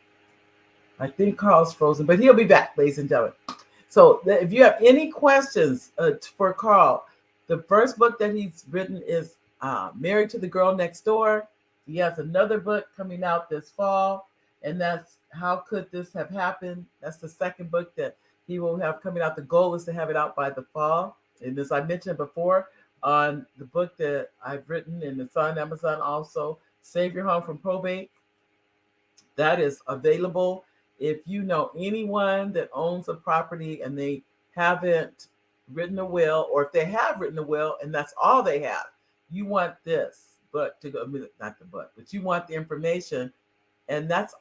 I think Carl's frozen, but he'll be back, ladies and gentlemen. So if you have any questions for Carl, the first book that he's written is Married to the Girl Next Door. He has another book coming out this fall, and that's How Could This Have Happened? That's the second book that he will have coming out. The goal is to have it out by the fall. And as I mentioned before, on the book that I've written, and it's on Amazon also, Save Your Home from Probate. That is available. If you know anyone that owns a property and they haven't written a will, or if they have written a will and that's all they have, you want this book to go, not the book, but you want the information. And that's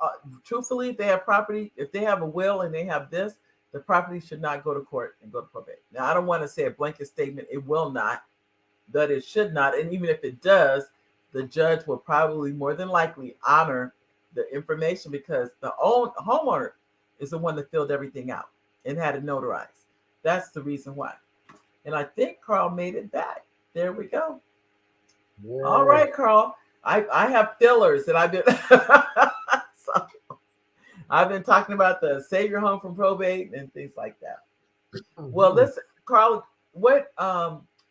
truthfully, if they have property, if they have a will and they have this, the property should not go to court and go to probate. Now, I don't want to say a blanket statement, it will not, that it should not. And even if it does, the judge will probably more than likely honor the information because the homeowner is the one that filled everything out and had it notarized. That's the reason why. And I think Carl made it back. There we go. All Yeah. right, Carl. I have fillers that I've been so I've been talking about the save your home from probate and things like that. Well, Mhm. listen, Carl, what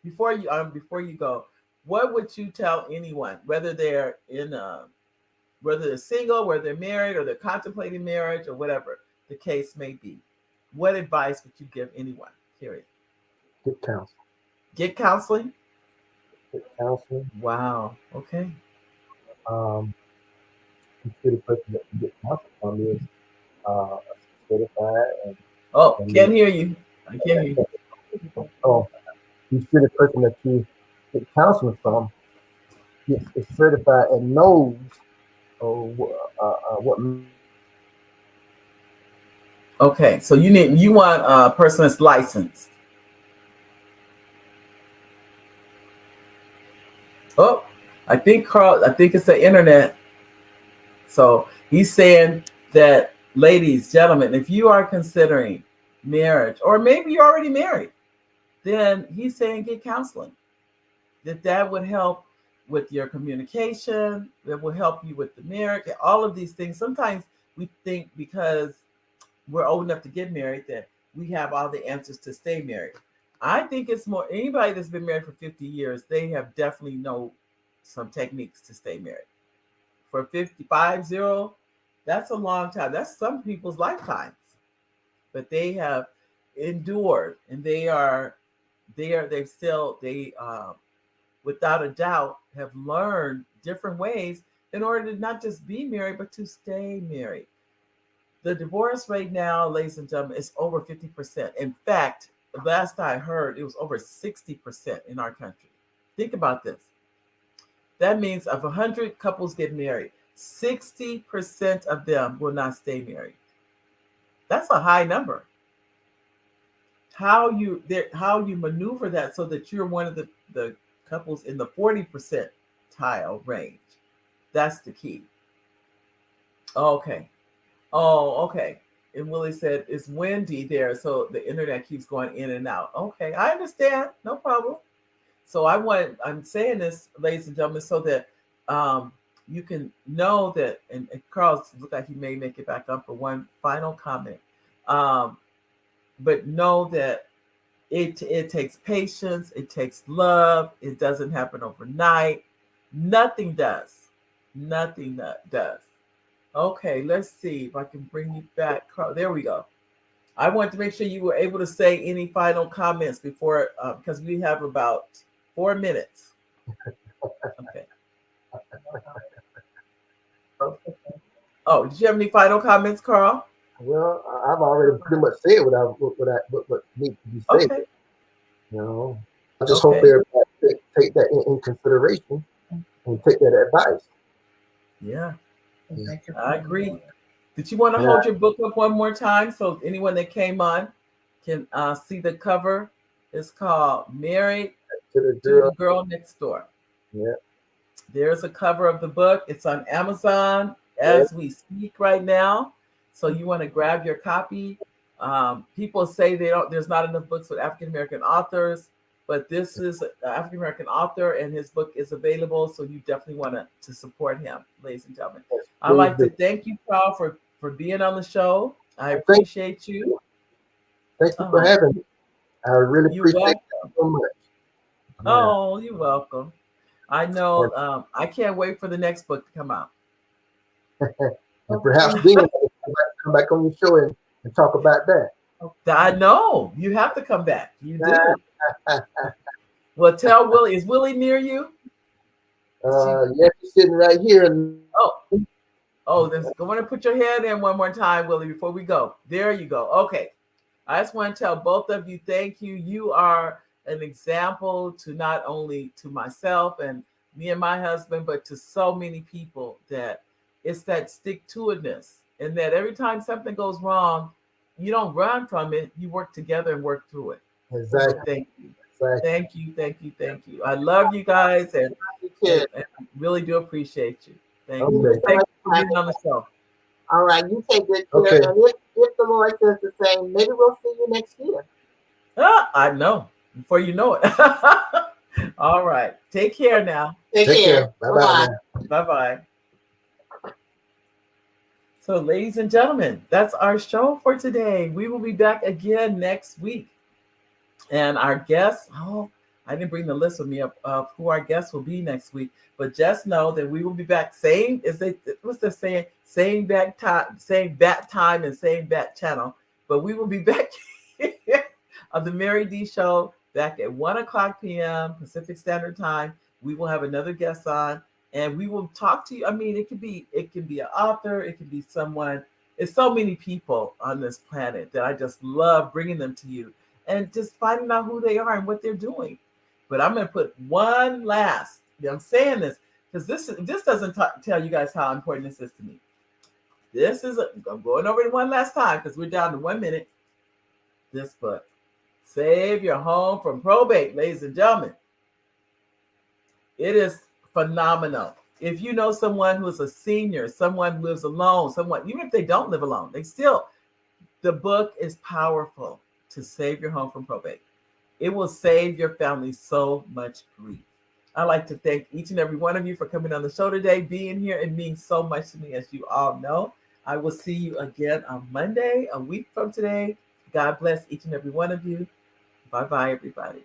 before you go, what would you tell anyone, whether they're single, whether they're married, or they're contemplating marriage, or whatever the case may be? What advice would you give anyone? Period. Get counsel. Get counseling. Get counseling. Wow. Okay. Um, you see the person that you get counsel from is certified Oh, and can't hear you. I can't hear you. oh, you see the person that you get counseling from is certified and knows what Okay, so you want a person that's licensed. Oh, I think Carl. I think it's the internet. So he's saying that, ladies, gentlemen, if you are considering marriage, or maybe you're already married, then he's saying get counseling. That would help with your communication. That will help you with the marriage. All of these things. Sometimes we think because we're old enough to get married that we have all the answers to stay married. I think it's more anybody that's been married for 50 years, they have definitely know some techniques to stay married. For 55-0, that's a long time. That's some people's lifetimes. But they have endured and they've still without a doubt have learned different ways in order to not just be married but to stay married. The divorce rate now, ladies and gentlemen, is over 50%. In fact, last I heard, it was over 60% in our country. Think about this. That means of 100 couples get married, 60% of them will not stay married. That's a high number. How you maneuver that so that you're one of the couples in the 40% tile range. That's the key. Okay. Oh, okay. And Willie said it's windy there, so the internet keeps going in and out. Okay, I understand. No problem. So I'm saying this, ladies and gentlemen, so that you can know that, and Carl looked like he may make it back up for one final comment. Um, but know that it takes patience, it takes love, it doesn't happen overnight. Nothing does. Nothing does. Okay, let's see if I can bring you back. Carl, there we go. I want to make sure you were able to say any final comments before, because we have about 4 minutes. Okay. Oh, did you have any final comments, Carl? Well, I've already pretty much said what needs to be said. Okay. You know, I just hope Okay. everybody take that in consideration and take that advice. Yeah, Thank you. I agree. Did you want to Yeah. hold your book up one more time so anyone that came on can see the cover? It's called Married To the to the girl. Girl Next Door. Yeah. There's a cover of the book. It's on Amazon Yeah. as we speak right now. So you want to grab your copy. People say there's not enough books with African American authors, but this is an African American author and his book is available. So you definitely want to support him, ladies and gentlemen. I'd like to thank you, Carl, for being on the show. I appreciate you. Thank you for having me. I really You're appreciate welcome. it so much. Oh, you're welcome. I know. I can't wait for the next book to come out. And perhaps then I'll come back on your show and talk about that. I know. You have to come back. You do. Well, tell Willie. Is Willie near you? Yes, he's sitting right here. Then go on and put your head in one more time, Willie, before we go. There you go. Okay. I just want to tell both of you thank you. You are an example to not only to myself and me and my husband, but to so many people that it's that stick to itness. And that every time something goes wrong, you don't run from it. You work together and work through it. Exactly. So thank you. Exactly. Thank you. Thank you. Thank you. I love you guys and I really do appreciate you. Thank you. Thank you for being on the show. All right, you take good care. Okay. And if the Lord says the same, maybe we'll see you next year. I know. Before you know it. All right. Take care now. Take care. Bye-bye. Bye-bye. So, ladies and gentlemen, that's our show for today. We will be back again next week. And our guests, I didn't bring the list with me of who our guests will be next week, but just know that we will be back what's the saying? Same bat time and same bat channel. But we will be back of the Mary D Show back at 1:00 p.m. Pacific Standard Time. We will have another guest on and we will talk to you. I mean, it can be an author, it can be someone. It's so many people on this planet that I just love bringing them to you and just finding out who they are and what they're doing. But I'm going to put one last. I'm saying this because this doesn't tell you guys how important this is to me. I'm going over it one last time because we're down to 1 minute. This book, Save Your Home from Probate, ladies and gentlemen. It is phenomenal. If you know someone who is a senior, someone who lives alone, someone, even if they don't live alone, they still, the book is powerful to save your home from probate. It will save your family so much grief. I'd like to thank each and every one of you for coming on the show today, being here. It means so much to me, as you all know. I will see you again on Monday, a week from today. God bless each and every one of you. Bye bye, everybody.